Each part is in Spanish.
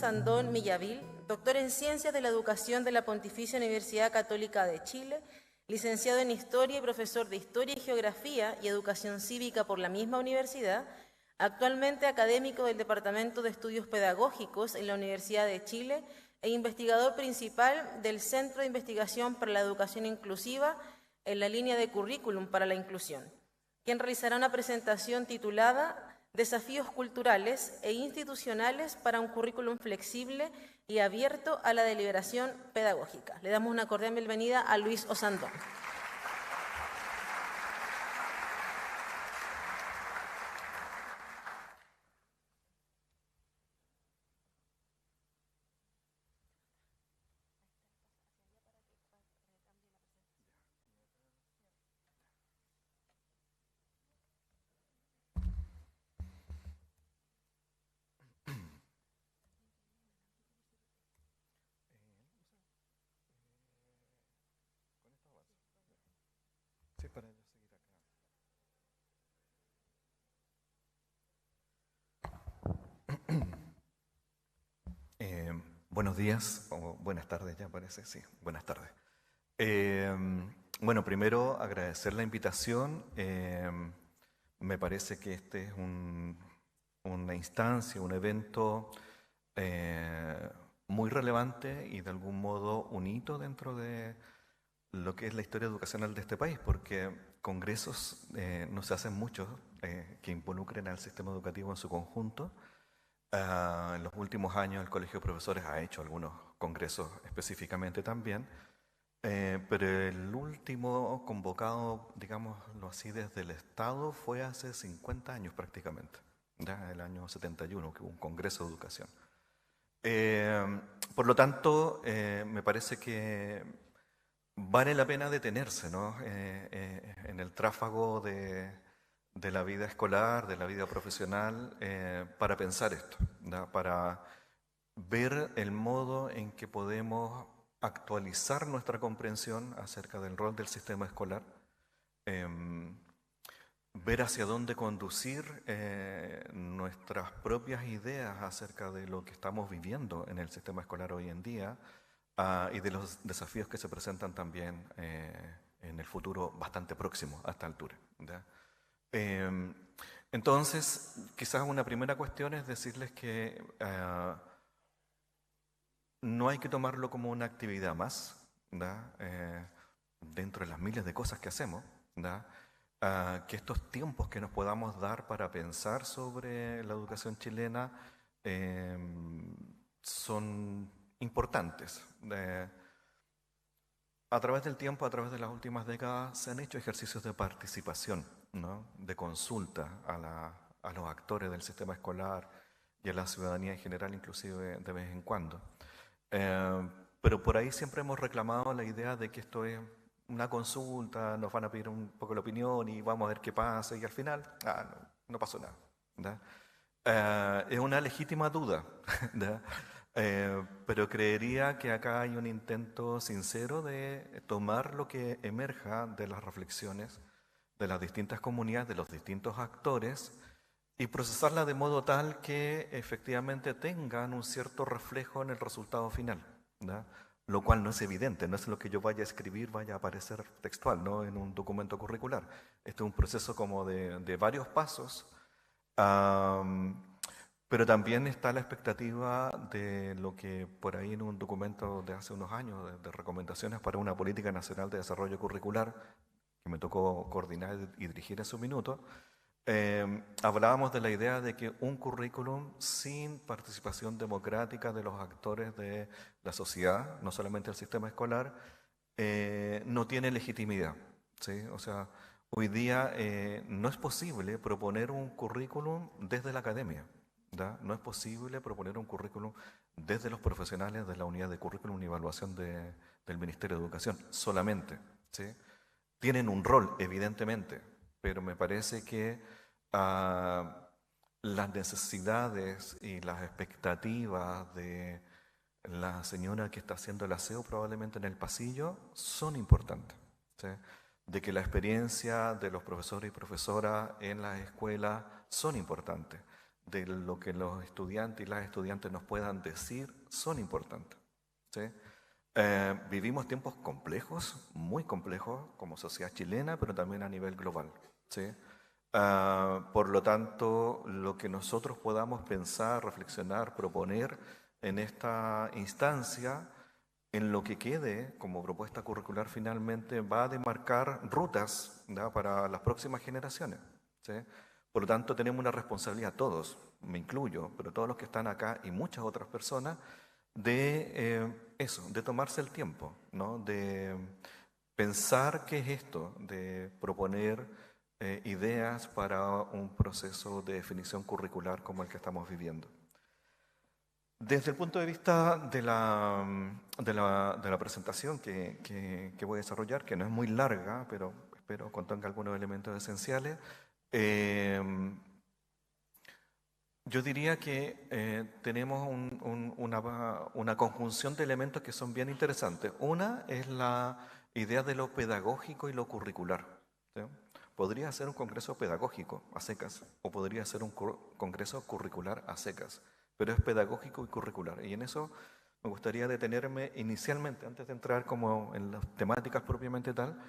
Osandón Millavil, doctor en Ciencias de la Educación de la Pontificia Universidad Católica de Chile, licenciado en Historia y profesor de Historia y Geografía y Educación Cívica por la misma universidad, actualmente académico del Departamento de Estudios Pedagógicos en la Universidad de Chile e investigador principal del Centro de Investigación para la Educación Inclusiva en la línea de Currículum para la Inclusión, quien realizará una presentación titulada Desafíos culturales e institucionales para un currículum flexible y abierto a la deliberación pedagógica. Le damos una cordial bienvenida a Luis Osandón. Para yo seguir acá. Buenos días, o buenas tardes ya parece, sí, buenas tardes. Bueno, primero agradecer la invitación. Me parece que este es una instancia, un evento muy relevante y de algún modo un hito dentro de lo que es la historia educacional de este país, porque congresos no se hacen muchos que involucren al sistema educativo en su conjunto. En los últimos años el Colegio de Profesores ha hecho algunos congresos específicamente también, pero el último convocado, digámoslo así, desde el Estado fue hace 50 años prácticamente, ya el año 71, que hubo un congreso de educación. Por lo tanto, me parece que vale la pena detenerse, ¿no? En el tráfago de la vida escolar, de la vida profesional, para pensar esto, ¿no? Para ver el modo en que podemos actualizar nuestra comprensión acerca del rol del sistema escolar, ver hacia dónde conducir nuestras propias ideas acerca de lo que estamos viviendo en el sistema escolar hoy en día, y de los desafíos que se presentan también en el futuro bastante próximo a esta altura, ¿ya? Entonces, quizás una primera cuestión es decirles que no hay que tomarlo como una actividad más, ¿ya? Dentro de las miles de cosas que hacemos, ¿ya? Que estos tiempos que nos podamos dar para pensar sobre la educación chilena son importantes. A través del tiempo, a través de las últimas décadas, se han hecho ejercicios de participación, ¿no? De consulta a los actores del sistema escolar y a la ciudadanía en general, inclusive de vez en cuando. Pero por ahí siempre hemos reclamado la idea de que esto es una consulta, nos van a pedir un poco la opinión y vamos a ver qué pasa, y al final, no pasó nada, ¿verdad? Es una legítima duda, ¿verdad? Pero creería que acá hay un intento sincero de tomar lo que emerja de las reflexiones de las distintas comunidades, de los distintos actores, y procesarla de modo tal que efectivamente tengan un cierto reflejo en el resultado final, ¿verdad? Lo cual no es evidente, no es lo que yo vaya a escribir, vaya a aparecer textual, ¿no? En un documento curricular. Este es un proceso como de varios pasos. Pero también está la expectativa de lo que por ahí en un documento de hace unos años, de recomendaciones para una política nacional de desarrollo curricular, que me tocó coordinar y dirigir en su minuto, hablábamos de la idea de que un currículum sin participación democrática de los actores de la sociedad, no solamente el sistema escolar, no tiene legitimidad, ¿sí? O sea, hoy día no es posible proponer un currículum desde la academia, ¿da? No es posible proponer un currículum desde los profesionales de la unidad de currículum y evaluación del Ministerio de Educación solamente, ¿sí? Tienen un rol, evidentemente, pero me parece que las necesidades y las expectativas de la señora que está haciendo el aseo probablemente en el pasillo son importantes, ¿sí? De que la experiencia de los profesores y profesoras en las escuelas son importantes, de lo que los estudiantes y las estudiantes nos puedan decir son importantes. ¿Sí? Vivimos tiempos complejos, muy complejos, como sociedad chilena, pero también a nivel global. ¿Sí? Por lo tanto, lo que nosotros podamos pensar, reflexionar, proponer en esta instancia, en lo que quede como propuesta curricular finalmente, va a demarcar rutas, ¿no?, para las próximas generaciones. ¿Sí? Por lo tanto, tenemos una responsabilidad todos, me incluyo, pero todos los que están acá y muchas otras personas, de eso, de tomarse el tiempo, ¿no?, de pensar qué es esto, de proponer ideas para un proceso de definición curricular como el que estamos viviendo. Desde el punto de vista de la presentación que voy a desarrollar, que no es muy larga, pero espero contenga algunos elementos esenciales, yo diría que tenemos una conjunción de elementos que son bien interesantes. Una es la idea de lo pedagógico y lo curricular. ¿Sí? Podría ser un congreso pedagógico a secas o podría ser un congreso curricular a secas, pero es pedagógico y curricular. Y en eso me gustaría detenerme inicialmente, antes de entrar como en las temáticas propiamente tal,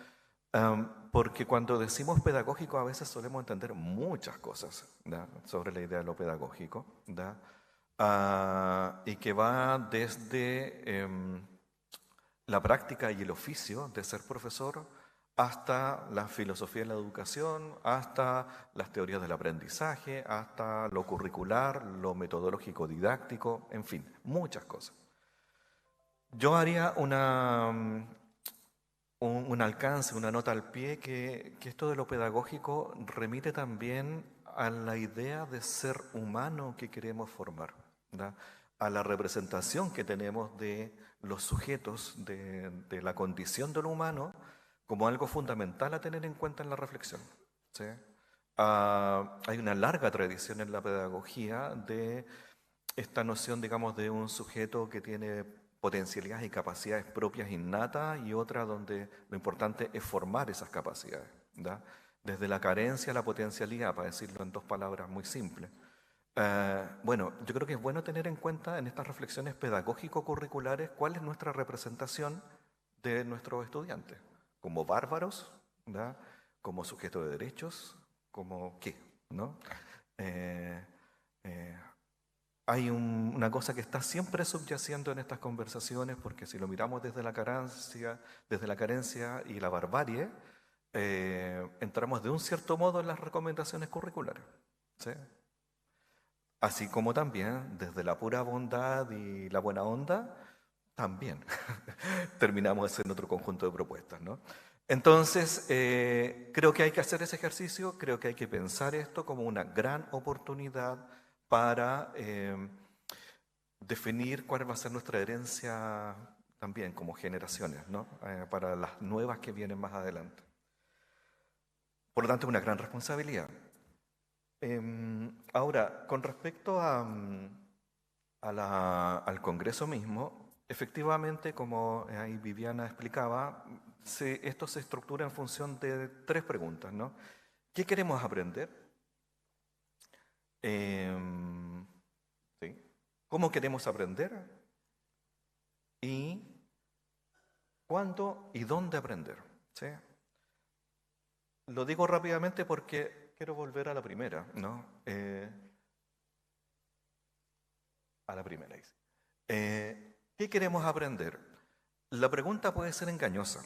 porque cuando decimos pedagógico a veces solemos entender muchas cosas, ¿da?, sobre la idea de lo pedagógico, ¿da? Y que va desde la práctica y el oficio de ser profesor hasta la filosofía de la educación, hasta las teorías del aprendizaje, hasta lo curricular, lo metodológico didáctico, en fin, muchas cosas. Yo haría un alcance, una nota al pie, que esto de lo pedagógico remite también a la idea de ser humano que queremos formar, ¿da?, a la representación que tenemos de los sujetos, de la condición del humano, como algo fundamental a tener en cuenta en la reflexión. ¿Sí? Hay una larga tradición en la pedagogía de esta noción, digamos, de un sujeto que tiene potencialidades y capacidades propias innatas y otra donde lo importante es formar esas capacidades, ¿da? Desde la carencia a la potencialidad, para decirlo en dos palabras muy simples. Bueno, yo creo que es bueno tener en cuenta en estas reflexiones pedagógico-curriculares cuál es nuestra representación de nuestros estudiantes, como bárbaros, ¿da?, como sujetos de derechos, como qué, ¿no? Hay una cosa que está siempre subyaciendo en estas conversaciones, porque si lo miramos desde la carencia y la barbarie, entramos de un cierto modo en las recomendaciones curriculares. ¿Sí? Así como también desde la pura bondad y la buena onda, también terminamos en otro conjunto de propuestas, ¿no? Entonces, creo que hay que hacer ese ejercicio, creo que hay que pensar esto como una gran oportunidad para definir cuál va a ser nuestra herencia también como generaciones, ¿no?, para las nuevas que vienen más adelante. Por lo tanto, es una gran responsabilidad. Ahora, con respecto al Congreso mismo, efectivamente, como ahí Viviana explicaba, esto se estructura en función de tres preguntas, ¿no? ¿Qué queremos aprender? ¿Sí? ¿Cómo queremos aprender? ¿Y cuándo y dónde aprender? ¿Sí? Lo digo rápidamente porque quiero volver a la primera, ¿no? A la primera. ¿Qué queremos aprender? La pregunta puede ser engañosa,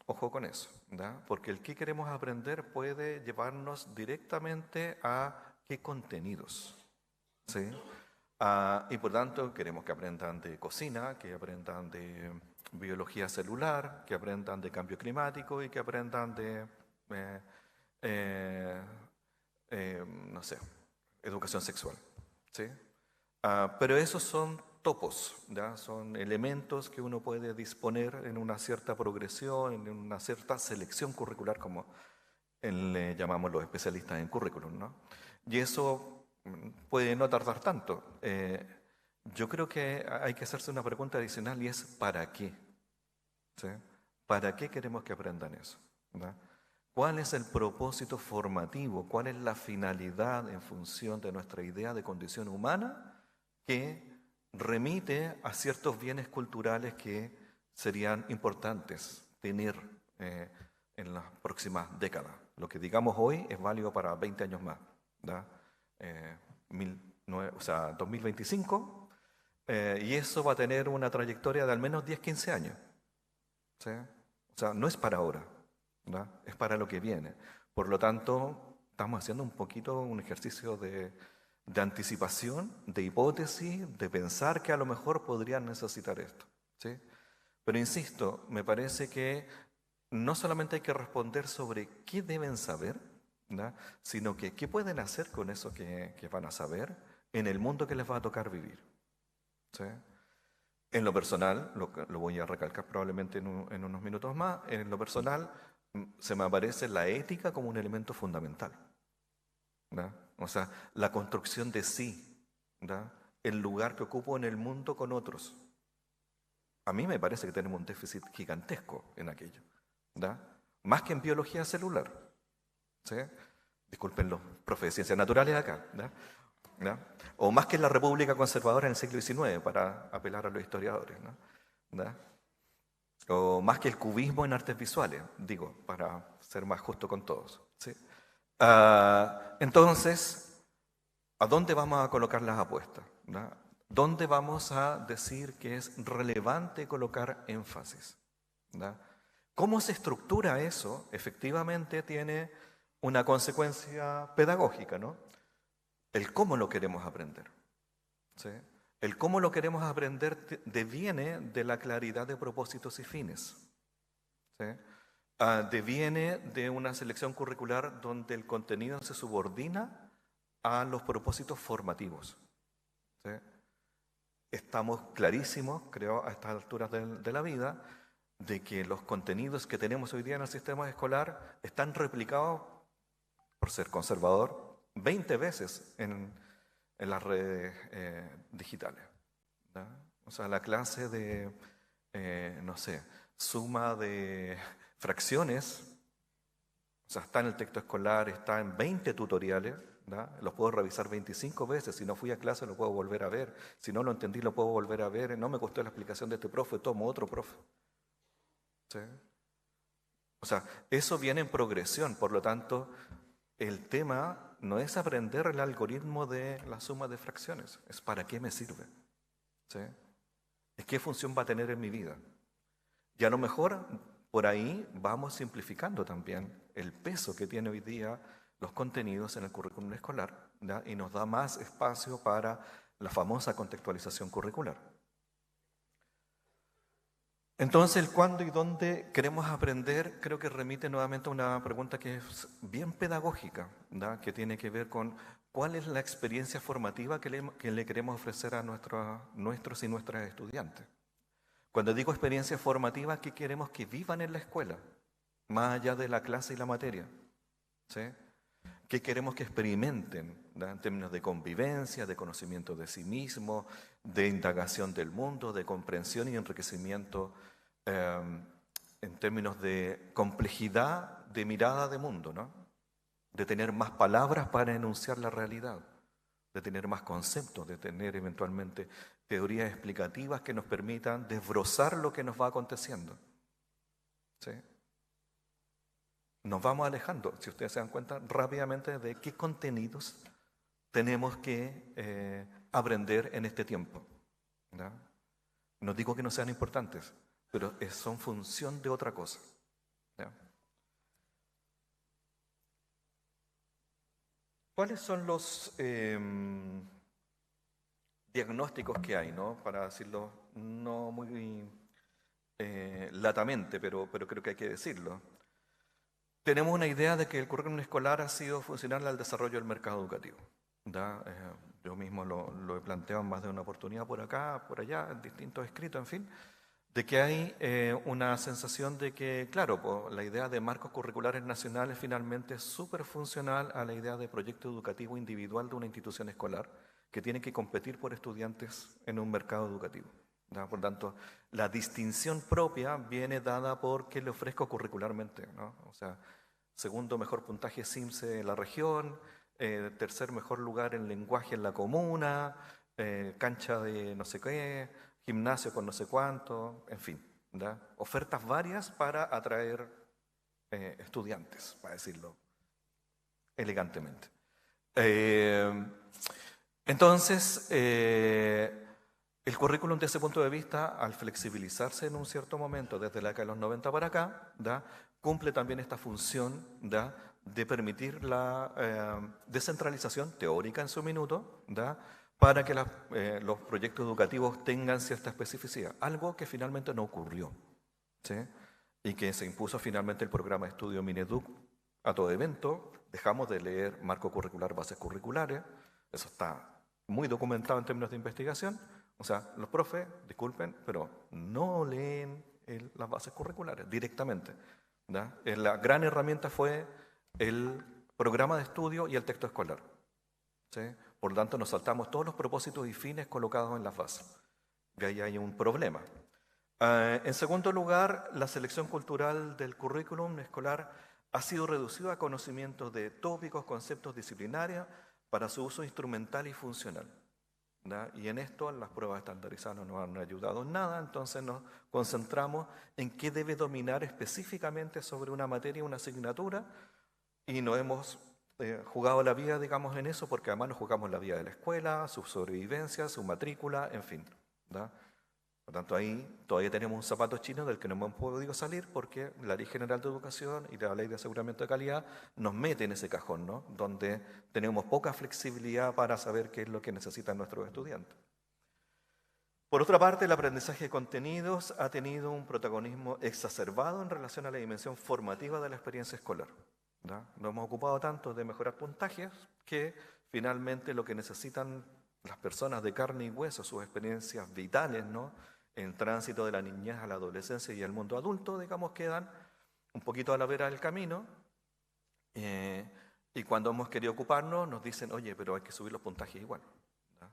ojo con eso, ¿da? Porque el qué queremos aprender puede llevarnos directamente a qué contenidos, ¿sí? Y por tanto queremos que aprendan de cocina, que aprendan de biología celular, que aprendan de cambio climático y que aprendan de, no sé, educación sexual, ¿sí? Pero esos son topos, ¿ya? Son elementos que uno puede disponer en una cierta progresión, en una cierta selección curricular, como le llamamos los especialistas en currículum, ¿no? Y eso puede no tardar tanto. Yo creo que hay que hacerse una pregunta adicional y es ¿para qué? ¿Sí? ¿Para qué queremos que aprendan eso? ¿Da? ¿Cuál es el propósito formativo? ¿Cuál es la finalidad en función de nuestra idea de condición humana que remite a ciertos bienes culturales que serían importantes tener en las próximas décadas? Lo que digamos hoy es válido para 20 años más, ¿da? 2025, y eso va a tener una trayectoria de al menos 10, 15 años. ¿Sí? O sea, no es para ahora, ¿verdad? Es para lo que viene. Por lo tanto, estamos haciendo un poquito un ejercicio de anticipación, de hipótesis, de pensar que a lo mejor podrían necesitar esto. ¿Sí? Pero insisto, me parece que no solamente hay que responder sobre qué deben saber, ¿verdad? Sino que qué pueden hacer con eso que van a saber en el mundo que les va a tocar vivir. ¿Sí? En lo personal, lo voy a recalcar probablemente en unos minutos más, en lo personal se me aparece la ética como un elemento fundamental, ¿verdad? O sea, la construcción de sí, ¿verdad? El lugar que ocupo en el mundo con otros. A mí me parece que tenemos un déficit gigantesco en aquello, ¿verdad? Más que en biología celular. ¿Sí? Disculpen los profes de ciencias naturales acá, ¿verdad? ¿No? O más que en la República Conservadora en el siglo XIX, para apelar a los historiadores, ¿no? ¿No? O más que el cubismo en artes visuales, digo, para ser más justo con todos. ¿Sí? Entonces, ¿a dónde vamos a colocar las apuestas? ¿No? ¿Dónde vamos a decir que es relevante colocar énfasis? ¿No? ¿Cómo se estructura eso? Efectivamente tiene una consecuencia pedagógica, ¿no? El cómo lo queremos aprender. ¿Sí? El cómo lo queremos aprender deviene de la claridad de propósitos y fines. ¿Sí? Deviene de una selección curricular donde el contenido se subordina a los propósitos formativos. ¿Sí? Estamos clarísimos, creo, a estas alturas de la vida, de que los contenidos que tenemos hoy día en el sistema escolar están replicados, por ser conservador, 20 veces en las redes digitales, ¿no? O sea, la clase de, no sé, suma de fracciones, o sea, está en el texto escolar, está en 20 tutoriales, ¿no? Los puedo revisar 25 veces, si no fui a clase lo puedo volver a ver, si no lo entendí lo puedo volver a ver, no me gustó la explicación de este profe, tomo otro profe. ¿Sí? O sea, eso viene en progresión, por lo tanto, el tema no es aprender el algoritmo de la suma de fracciones, es para qué me sirve. ¿Sí? Es qué función va a tener en mi vida. Y a lo mejor por ahí vamos simplificando también el peso que tiene hoy día los contenidos en el currículum escolar, ¿ya? Y nos da más espacio para la famosa contextualización curricular. Entonces, el cuándo y dónde queremos aprender creo que remite nuevamente a una pregunta que es bien pedagógica, ¿verdad? Que tiene que ver con cuál es la experiencia formativa que le queremos ofrecer a nuestros y nuestras estudiantes. Cuando digo experiencia formativa, ¿qué queremos que vivan en la escuela? Más allá de la clase y la materia. ¿Sí? ¿Qué queremos que experimenten, ¿verdad? En términos de convivencia, de conocimiento de sí mismo, de indagación del mundo, de comprensión y enriquecimiento en términos de complejidad de mirada de mundo, ¿no? De tener más palabras para enunciar la realidad, de tener más conceptos, de tener eventualmente teorías explicativas que nos permitan desbrozar lo que nos va aconteciendo. ¿Sí? Nos vamos alejando, si ustedes se dan cuenta, rápidamente de qué contenidos tenemos que aprender en este tiempo, ¿verdad? No digo que no sean importantes, pero son función de otra cosa, ¿ya? ¿Cuáles son los diagnósticos que hay, ¿no? Para decirlo no muy latamente, pero creo que hay que decirlo. Tenemos una idea de que el currículum escolar ha sido funcional al desarrollo del mercado educativo, ¿ya? Yo mismo lo he planteado en más de una oportunidad por acá, por allá, en distintos escritos, en fin, de que hay una sensación de que, claro, la idea de marcos curriculares nacionales finalmente es súper funcional a la idea de proyecto educativo individual de una institución escolar que tiene que competir por estudiantes en un mercado educativo, ¿no? Por tanto, la distinción propia viene dada por qué le ofrezco curricularmente, ¿no? O sea, segundo mejor puntaje CIMSE en la región, tercer mejor lugar en lenguaje en la comuna, cancha de no sé qué, gimnasio con no sé cuánto, en fin, ¿ya? Ofertas varias para atraer estudiantes, para decirlo elegantemente. Entonces, el currículum desde ese punto de vista, al flexibilizarse en un cierto momento, desde la década de los 90 para acá, ¿da? Cumple también esta función, ¿da? De permitir la descentralización teórica en su minuto, ¿da? Para que los proyectos educativos tengan cierta especificidad, algo que finalmente no ocurrió, ¿sí? Y que se impuso finalmente el programa de estudio Mineduc a todo evento. Dejamos de leer marco curricular, bases curriculares, eso está muy documentado en términos de investigación. O sea, los profes, disculpen, pero no leen las bases curriculares directamente, ¿ya? La gran herramienta fue el programa de estudio y el texto escolar, ¿sí? Por lo tanto, nos saltamos todos los propósitos y fines colocados en las bases. Y ahí hay un problema. En segundo lugar, la selección cultural del currículum escolar ha sido reducida a conocimientos de tópicos, conceptos disciplinarios para su uso instrumental y funcional, ¿ya? Y en esto las pruebas estandarizadas no nos han ayudado en nada, entonces nos concentramos en qué debe dominar específicamente sobre una materia, una asignatura, y no hemos jugado la vida, digamos, en eso, porque además nos jugamos la vida de la escuela, su sobrevivencia, su matrícula, en fin, ¿ya? Por lo tanto, ahí todavía tenemos un zapato chino del que no hemos podido salir porque la Ley General de Educación y la Ley de Aseguramiento de Calidad nos mete en ese cajón, ¿no? Donde tenemos poca flexibilidad para saber qué es lo que necesitan nuestros estudiantes. Por otra parte, el aprendizaje de contenidos ha tenido un protagonismo exacerbado en relación a la dimensión formativa de la experiencia escolar, ¿ya? Nos hemos ocupado tanto de mejorar puntajes que finalmente lo que necesitan las personas de carne y hueso, sus experiencias vitales, ¿no? En tránsito de la niñez a la adolescencia y al mundo adulto, digamos, quedan un poquito a la vera del camino, y cuando hemos querido ocuparnos nos dicen, oye, pero hay que subir los puntajes igual, ¿no?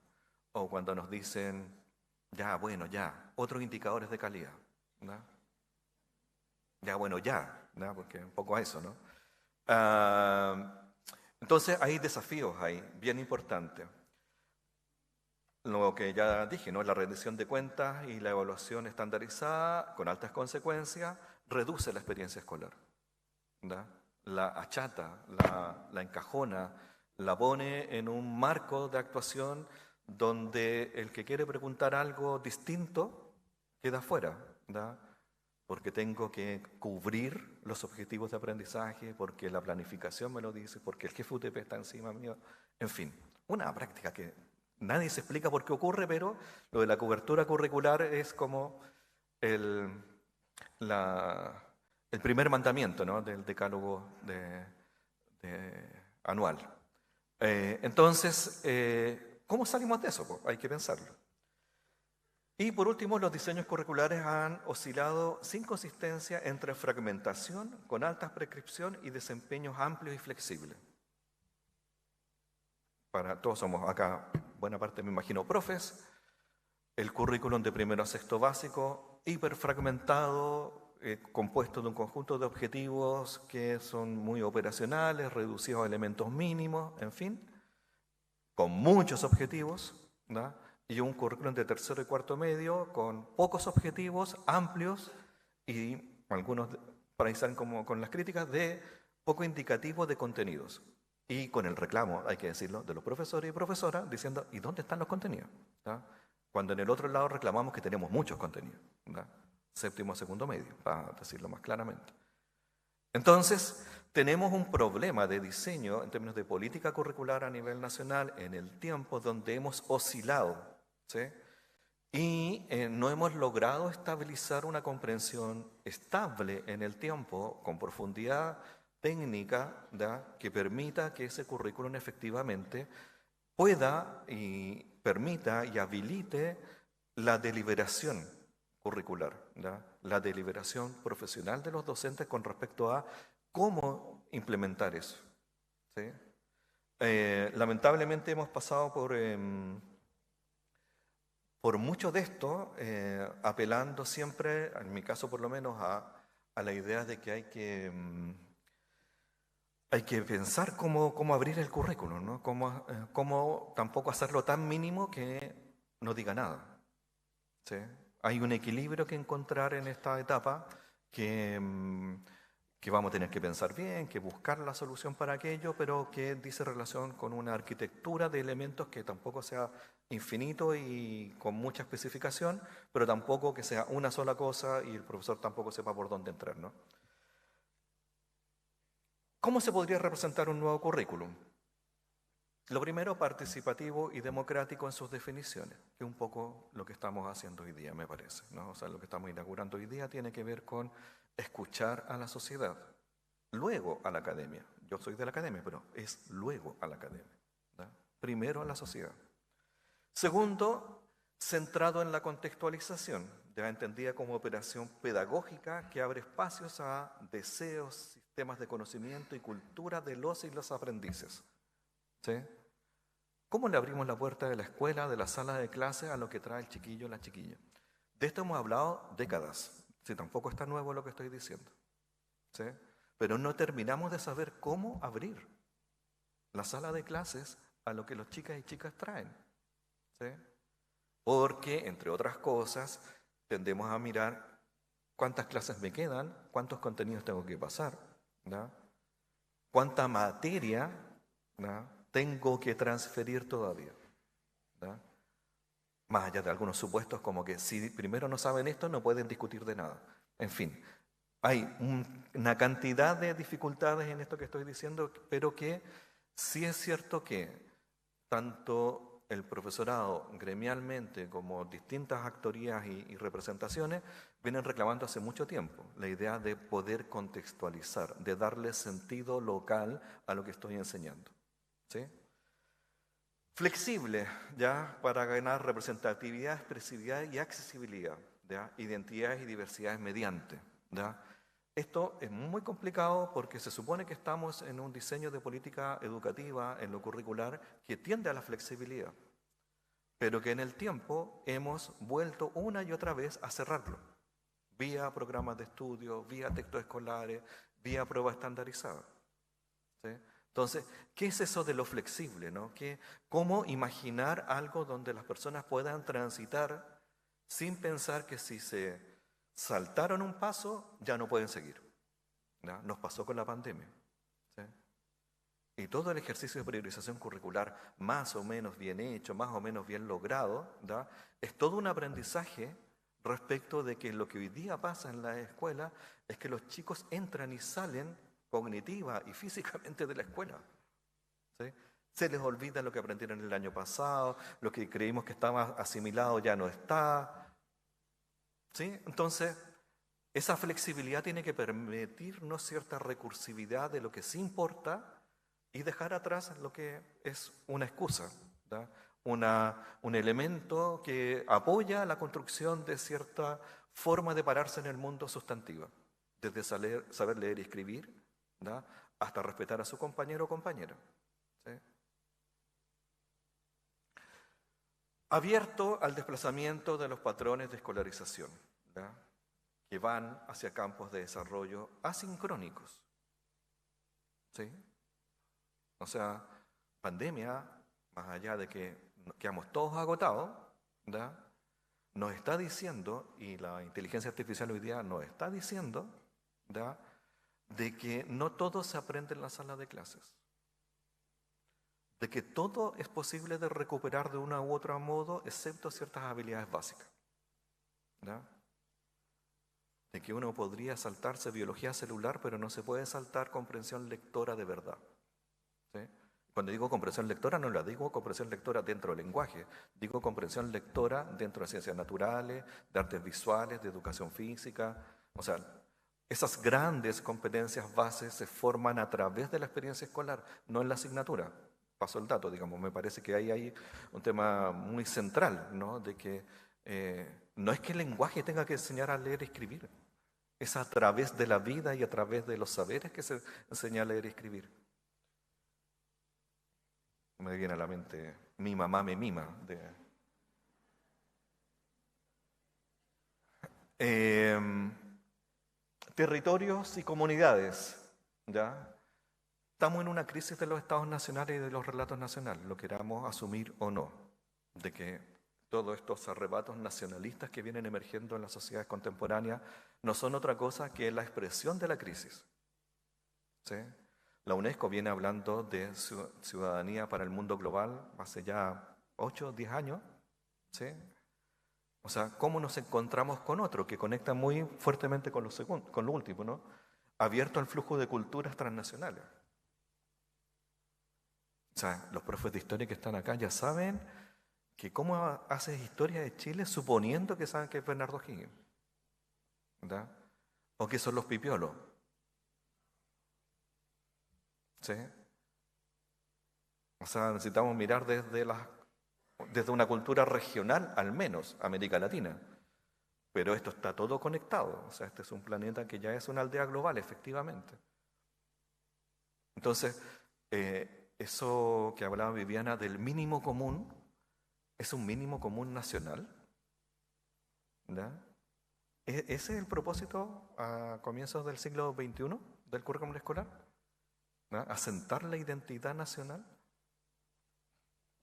O cuando nos dicen, ya, bueno, ya, otros indicadores de calidad, ¿no? Ya, bueno, ya, ¿no? Porque un poco a eso, ¿no? Entonces hay desafíos ahí, bien importantes. Lo que ya dije, ¿no? La rendición de cuentas y la evaluación estandarizada con altas consecuencias reduce la experiencia escolar, ¿da? La achata, la encajona, la pone en un marco de actuación donde el que quiere preguntar algo distinto queda fuera, ¿da? Porque tengo que cubrir los objetivos de aprendizaje, porque la planificación me lo dice, porque el jefe UTP está encima mío, en fin, una práctica que nadie se explica por qué ocurre, pero lo de la cobertura curricular es como el primer mandamiento, ¿no? Del decálogo anual. Entonces, ¿cómo salimos de eso? Pues hay que pensarlo. Y por último, los diseños curriculares han oscilado sin consistencia entre fragmentación con alta prescripción y desempeños amplios y flexibles. Todos somos acá, buena parte me imagino, profes, el currículum de primero a sexto básico, hiperfragmentado, compuesto de un conjunto de objetivos que son muy operacionales, reducidos a elementos mínimos, en fin, con muchos objetivos, ¿no? Y un currículum de tercero y cuarto medio con pocos objetivos, amplios y algunos, para ir como con las críticas, de poco indicativo de contenidos. Y con el reclamo, hay que decirlo, de los profesores y profesoras diciendo, ¿y dónde están los contenidos? ¿No? Cuando en el otro lado reclamamos que tenemos muchos contenidos, ¿no? Séptimo, segundo medio, para decirlo más claramente. Entonces, tenemos un problema de diseño en términos de política curricular a nivel nacional en el tiempo donde hemos oscilado, ¿sí? Y no hemos logrado estabilizar una comprensión estable en el tiempo, con profundidad técnica, ¿da? Que permita que ese currículum efectivamente pueda y permita y habilite la deliberación curricular, ¿da? La deliberación profesional de los docentes con respecto a cómo implementar eso, ¿sí? Lamentablemente hemos pasado por mucho de esto, apelando siempre, en mi caso por lo menos, a la idea de que hay que hay que pensar cómo abrir el currículum, ¿no? Cómo tampoco hacerlo tan mínimo que no diga nada. ¿Sí? Hay un equilibrio que encontrar en esta etapa que vamos a tener que pensar bien, que buscar la solución para aquello, pero que dice relación con una arquitectura de elementos que tampoco sea infinito y con mucha especificación, pero tampoco que sea una sola cosa y el profesor tampoco sepa por dónde entrar, ¿no? ¿Cómo se podría representar un nuevo currículum? Lo primero, participativo y democrático en sus definiciones, que es un poco lo que estamos haciendo hoy día, me parece, ¿no? O sea, lo que estamos inaugurando hoy día tiene que ver con escuchar a la sociedad, luego a la academia. Yo soy de la academia, pero es luego a la academia, ¿no? Primero a la sociedad. Segundo, centrado en la contextualización, ya entendida como operación pedagógica que abre espacios a deseos, sistemas de conocimiento y cultura de los y los aprendices. ¿Sí? ¿Cómo le abrimos la puerta de la escuela, de la sala de clase a lo que trae el chiquillo o la chiquilla? De esto hemos hablado décadas. Si tampoco está nuevo lo que estoy diciendo. ¿Sí? Pero no terminamos de saber cómo abrir la sala de clases a lo que los chicas y chicas traen. ¿Sí? Porque, entre otras cosas, tendemos a mirar cuántas clases me quedan, cuántos contenidos tengo que pasar, ¿no? Cuánta materia, ¿no?, tengo que transferir todavía, ¿no? Más allá de algunos supuestos como que si primero no saben esto no pueden discutir de nada. En fin, hay una cantidad de dificultades en esto que estoy diciendo, pero que sí es cierto que tanto el profesorado gremialmente como distintas actorías y representaciones vienen reclamando hace mucho tiempo la idea de poder contextualizar, de darle sentido local a lo que estoy enseñando. ¿Sí? Flexible, ¿ya?, para ganar representatividad, expresividad y accesibilidad, ¿ya?, identidades y diversidades mediante, ¿ya? Esto es muy complicado porque se supone que estamos en un diseño de política educativa en lo curricular que tiende a la flexibilidad, pero que en el tiempo hemos vuelto una y otra vez a cerrarlo, vía programas de estudio, vía textos escolares, vía prueba estandarizada. ¿Sí? Entonces, ¿qué es eso de lo flexible, no? ¿Cómo imaginar algo donde las personas puedan transitar sin pensar que si se saltaron un paso ya no pueden seguir? ¿No? Nos pasó con la pandemia. ¿Sí? Y todo el ejercicio de priorización curricular más o menos bien hecho, más o menos bien logrado, ¿no?, es todo un aprendizaje respecto de que lo que hoy día pasa en la escuela es que los chicos entran y salen cognitiva y físicamente de la escuela. ¿Sí? Se les olvida lo que aprendieron el año pasado, lo que creímos que estaba asimilado ya no está. ¿Sí? Entonces, esa flexibilidad tiene que permitirnos cierta recursividad de lo que sí importa y dejar atrás lo que es una excusa, ¿da? Un elemento que apoya la construcción de cierta forma de pararse en el mundo sustantiva, desde saber leer y escribir, ¿da?, hasta respetar a su compañero o compañera. ¿Sí? Abierto al desplazamiento de los patrones de escolarización, ¿da?, que van hacia campos de desarrollo asincrónicos. ¿Sí? O sea, pandemia, más allá de que quedamos todos agotados, ¿da?, nos está diciendo, y la inteligencia artificial hoy día nos está diciendo, ¿da?, de que no todo se aprende en la sala de clases, de que todo es posible de recuperar de una u otra modo, excepto ciertas habilidades básicas, ¿da?, de que uno podría saltarse biología celular, pero no se puede saltar comprensión lectora de verdad. ¿Sí? Cuando digo comprensión lectora, no la digo comprensión lectora dentro del lenguaje, digo comprensión lectora dentro de ciencias naturales, de artes visuales, de educación física. O sea, esas grandes competencias bases se forman a través de la experiencia escolar, no en la asignatura. Paso el dato, digamos, me parece que hay un tema muy central, ¿no?, de que no es que el lenguaje tenga que enseñar a leer y escribir, es a través de la vida y a través de los saberes que se enseña a leer y escribir. Me viene a la mente Mi mamá me mima. Territorios y comunidades, ¿ya? Estamos en una crisis de los estados nacionales y de los relatos nacionales, lo queramos asumir o no, de que todos estos arrebatos nacionalistas que vienen emergiendo en las sociedades contemporáneas no son otra cosa que la expresión de la crisis. ¿Sí? La UNESCO viene hablando de ciudadanía para el mundo global hace ya 8 o 10 años. ¿Sí? O sea, ¿cómo nos encontramos con otro que conecta muy fuertemente con lo último, ¿no? Abierto al flujo de culturas transnacionales. O sea, los profes de historia que están acá ya saben que cómo haces historia de Chile suponiendo que saben que es Bernardo Higgins, ¿verdad? O que son los pipiolos. ¿Sí? O sea, necesitamos mirar desde una cultura regional, al menos, América Latina. Pero esto está todo conectado. O sea, este es un planeta que ya es una aldea global, efectivamente. Entonces, eso que hablaba Viviana del mínimo común, ¿es un mínimo común nacional? ¿Verdad? ¿Ese es el propósito a comienzos del siglo XXI del currículum escolar? ¿Verdad? ¿Asentar la identidad nacional?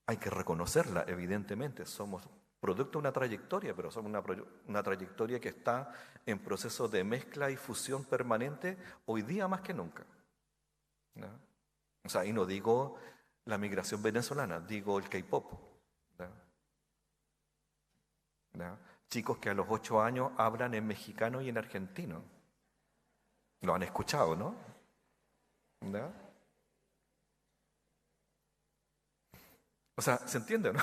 Hay que reconocerla, evidentemente. Somos producto de una trayectoria, pero somos una trayectoria que está en proceso de mezcla y fusión permanente hoy día más que nunca. ¿Verdad? O sea, y no digo la migración venezolana, digo el K-pop. ¿Verdad? Chicos que a los 8 años hablan en mexicano y en argentino. Lo han escuchado, ¿no? ¿Verdad? O sea, ¿se entiende, no?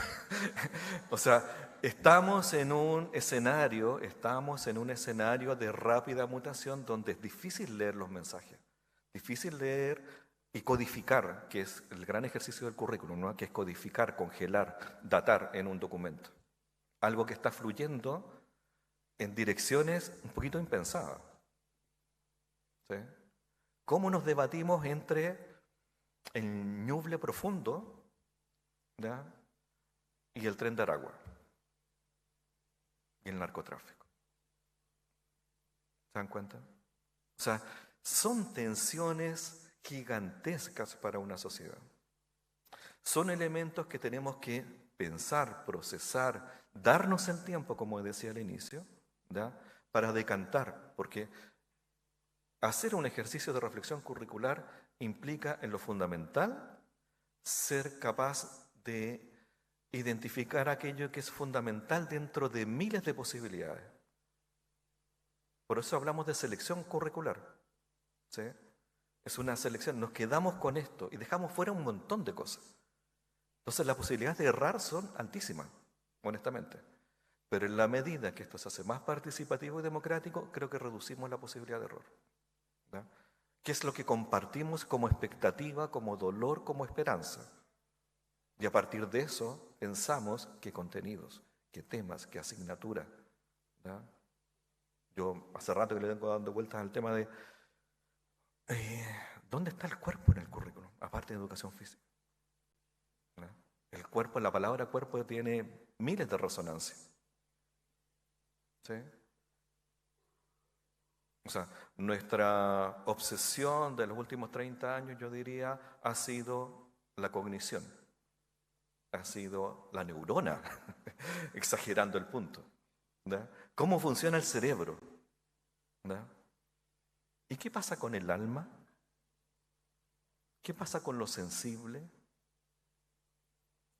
O sea, estamos en un escenario de rápida mutación donde es difícil leer los mensajes, difícil leer y codificar, que es el gran ejercicio del currículum, ¿no? Que es codificar, congelar, datar en un documento. Algo que está fluyendo en direcciones un poquito impensadas. ¿Sí? ¿Cómo nos debatimos entre el Ñuble profundo, ¿verdad?, y el Tren de Aragua y el narcotráfico? ¿Se dan cuenta? O sea, son tensiones gigantescas para una sociedad. Son elementos que tenemos que pensar, procesar, darnos el tiempo, como decía al inicio, ¿verdad?, para decantar, porque hacer un ejercicio de reflexión curricular implica, en lo fundamental, ser capaz de identificar aquello que es fundamental dentro de miles de posibilidades. Por eso hablamos de selección curricular. ¿Sí? Es una selección, nos quedamos con esto y dejamos fuera un montón de cosas. Entonces las posibilidades de errar son altísimas, honestamente. Pero en la medida que esto se hace más participativo y democrático, creo que reducimos la posibilidad de error. ¿Verdad? ¿Qué es lo que compartimos como expectativa, como dolor, como esperanza? Y a partir de eso pensamos qué contenidos, qué temas, qué asignaturas. ¿Verdad? Yo hace rato que le vengo dando vueltas al tema de ¿dónde está el cuerpo en el currículum? Aparte de educación física. ¿Verdad? El cuerpo, la palabra cuerpo tiene miles de resonancias. ¿Sí? O sea, nuestra obsesión de los últimos 30 años, yo diría, ha sido la cognición, ha sido la neurona, exagerando el punto. ¿Verdad? ¿Cómo funciona el cerebro? ¿Verdad? ¿Y qué pasa con el alma? ¿Qué pasa con lo sensible?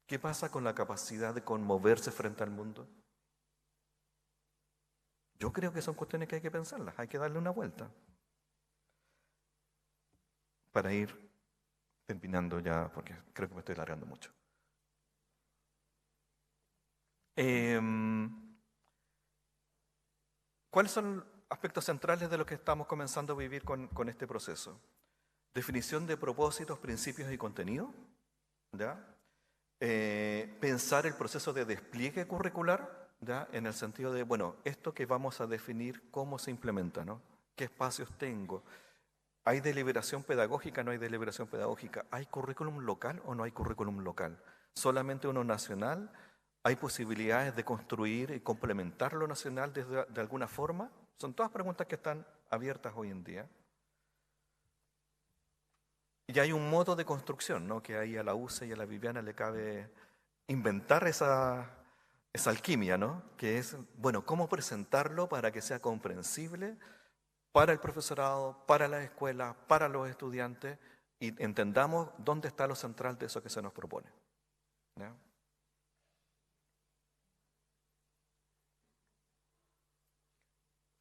¿Qué pasa con la capacidad de conmoverse frente al mundo? Yo creo que son cuestiones que hay que pensarlas, hay que darle una vuelta. Para ir terminando ya, porque creo que me estoy alargando mucho. ¿Cuáles son aspectos centrales de lo que estamos comenzando a vivir con este proceso? Definición de propósitos, principios y contenido. ¿Ya? Pensar el proceso de despliegue curricular, ¿ya?, en el sentido de, bueno, esto que vamos a definir, ¿cómo se implementa? ¿No? ¿Qué espacios tengo? ¿Hay deliberación pedagógica o no hay deliberación pedagógica? ¿Hay currículum local o no hay currículum local? ¿Solamente uno nacional? ¿Hay posibilidades de construir y complementar lo nacional de alguna forma? Son todas preguntas que están abiertas hoy en día. Y hay un modo de construcción, ¿no? Que ahí a la UCE y a la Viviana le cabe inventar esa alquimia, ¿no? Que es, bueno, cómo presentarlo para que sea comprensible para el profesorado, para la escuela, para los estudiantes, y entendamos dónde está lo central de eso que se nos propone, ¿ya?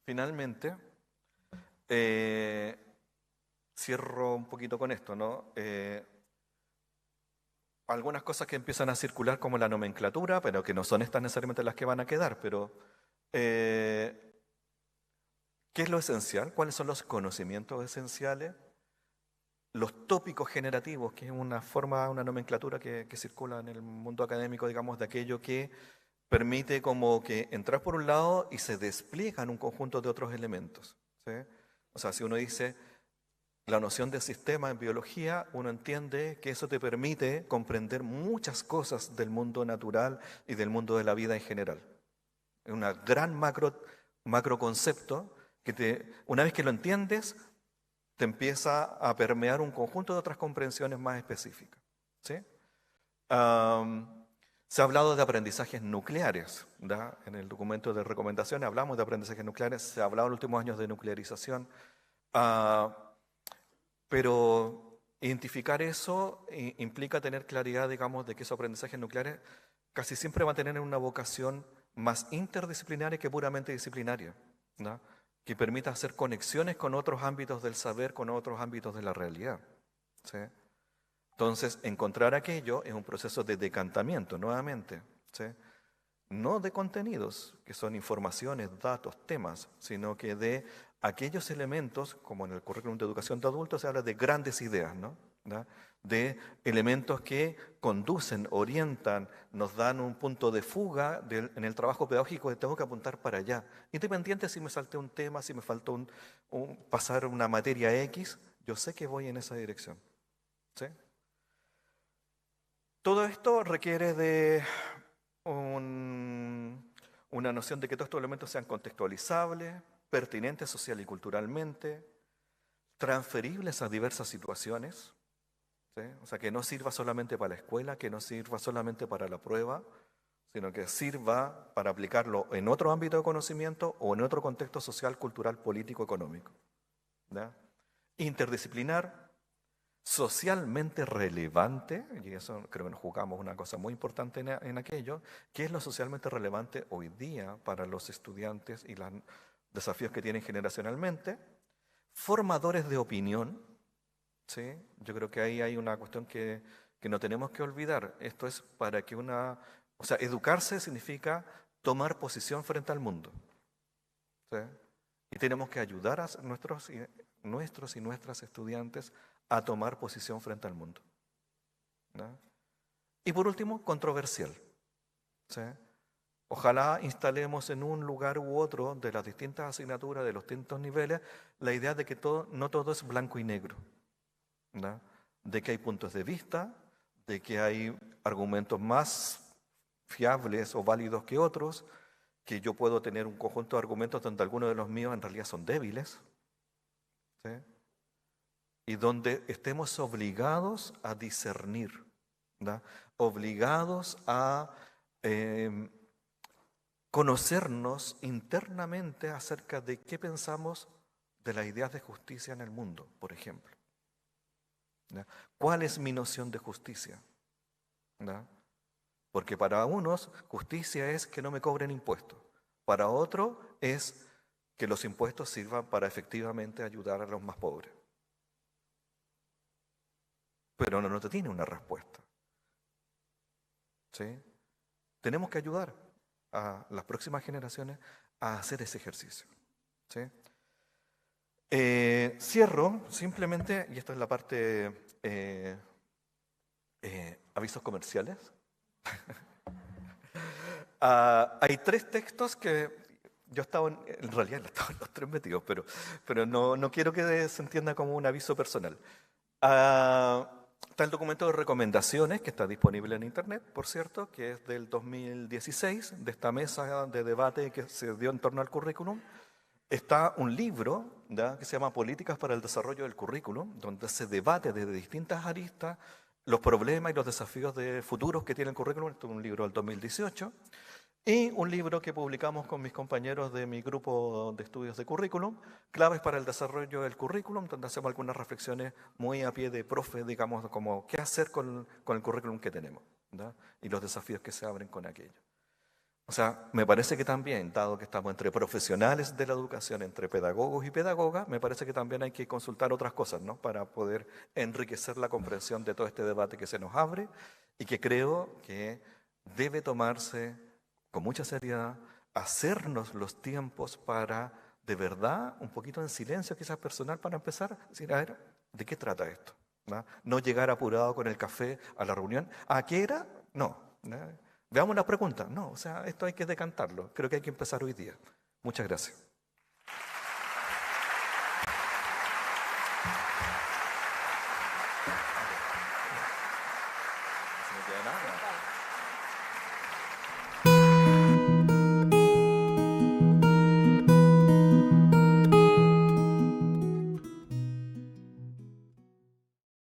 Finalmente, cierro un poquito con esto, ¿no? Algunas cosas que empiezan a circular como la nomenclatura, pero que no son estas necesariamente las que van a quedar, pero ¿qué es lo esencial? ¿Cuáles son los conocimientos esenciales? Los tópicos generativos, que es una forma, una nomenclatura que circula en el mundo académico, digamos, de aquello que permite como que entrar por un lado y se despliegan un conjunto de otros elementos, ¿sí? O sea, si uno dice la noción de sistema en biología, uno entiende que eso te permite comprender muchas cosas del mundo natural y del mundo de la vida en general. Es un gran macro concepto que una vez que lo entiendes, te empieza a permear un conjunto de otras comprensiones más específicas, ¿sí? Se ha hablado de aprendizajes nucleares, ¿da? En el documento de recomendaciones hablamos de aprendizajes nucleares, se ha hablado en los últimos años de nuclearización, pero identificar eso implica tener claridad, digamos, de que esos aprendizajes nucleares casi siempre van a tener una vocación más interdisciplinaria que puramente disciplinaria, ¿da? Que permita hacer conexiones con otros ámbitos del saber, con otros ámbitos de la realidad, ¿sí? Entonces, encontrar aquello es un proceso de decantamiento, nuevamente, ¿sí? No de contenidos, que son informaciones, datos, temas, sino que de aquellos elementos, como en el currículum de educación de adultos se habla de grandes ideas, ¿no? ¿Da? De elementos que conducen, orientan, nos dan un punto de fuga en el trabajo pedagógico que tengo que apuntar para allá. Independiente si me salté un tema, si me faltó pasar una materia X, yo sé que voy en esa dirección, ¿sí? Todo esto requiere de una noción de que todos estos elementos sean contextualizables, pertinentes social y culturalmente, transferibles a diversas situaciones, ¿sí? O sea, que no sirva solamente para la escuela, que no sirva solamente para la prueba, sino que sirva para aplicarlo en otro ámbito de conocimiento o en otro contexto social, cultural, político, económico, ¿ya? Interdisciplinar, socialmente relevante, y eso creo que nos jugamos una cosa muy importante en aquello, que es lo socialmente relevante hoy día para los estudiantes y los desafíos que tienen generacionalmente, formadores de opinión, ¿sí? Yo creo que ahí hay una cuestión que no tenemos que olvidar. Esto es para que o sea, educarse significa tomar posición frente al mundo, ¿sí? Y tenemos que ayudar a nuestros y nuestras estudiantes a tomar posición frente al mundo, ¿no? Y por último, controversial, ¿sí? Ojalá instalemos en un lugar u otro de las distintas asignaturas, de los distintos niveles, la idea de que no todo es blanco y negro, ¿no? De que hay puntos de vista, de que hay argumentos más fiables o válidos que otros, que yo puedo tener un conjunto de argumentos donde algunos de los míos en realidad son débiles, ¿sí? Y donde estemos obligados a discernir, ¿da? Obligados a conocernos internamente acerca de qué pensamos de las ideas de justicia en el mundo, por ejemplo, ¿da? ¿Cuál es mi noción de justicia? ¿Da? Porque para unos justicia es que no me cobren impuestos, para otros es que los impuestos sirvan para efectivamente ayudar a los más pobres. Pero no te tiene una respuesta, ¿sí? Tenemos que ayudar a las próximas generaciones a hacer ese ejercicio, ¿sí? Cierro simplemente, y esta es la parte avisos comerciales. Hay 3 textos que yo estaba, en realidad estaban los 3 metidos, pero no quiero que se entienda como un aviso personal. Está el documento de recomendaciones que está disponible en internet, por cierto, que es del 2016, de esta mesa de debate que se dio en torno al currículum. Está un libro ¿ya?, que se llama Políticas para el Desarrollo del Currículum, donde se debate desde distintas aristas los problemas y los desafíos de futuros que tiene el currículum. Este es un libro del 2018. Y un libro que publicamos con mis compañeros de mi grupo de estudios de currículum, Claves para el Desarrollo del Currículum, donde hacemos algunas reflexiones muy a pie de profe, digamos, como qué hacer con el currículum que tenemos, ¿verdad?, y los desafíos que se abren con aquello. O sea, me parece que también, dado que estamos entre profesionales de la educación, entre pedagogos y pedagogas, me parece que también hay que consultar otras cosas, ¿no?, para poder enriquecer la comprensión de todo este debate que se nos abre y que creo que debe tomarse con mucha seriedad, hacernos los tiempos para, de verdad, un poquito en silencio, quizás personal, para empezar a decir, a ver, ¿de qué trata esto? ¿No? No llegar apurado con el café a la reunión. ¿A qué era? No. ¿No? Veamos una pregunta. No, o sea, esto hay que decantarlo. Creo que hay que empezar hoy día. Muchas gracias. No me queda nada.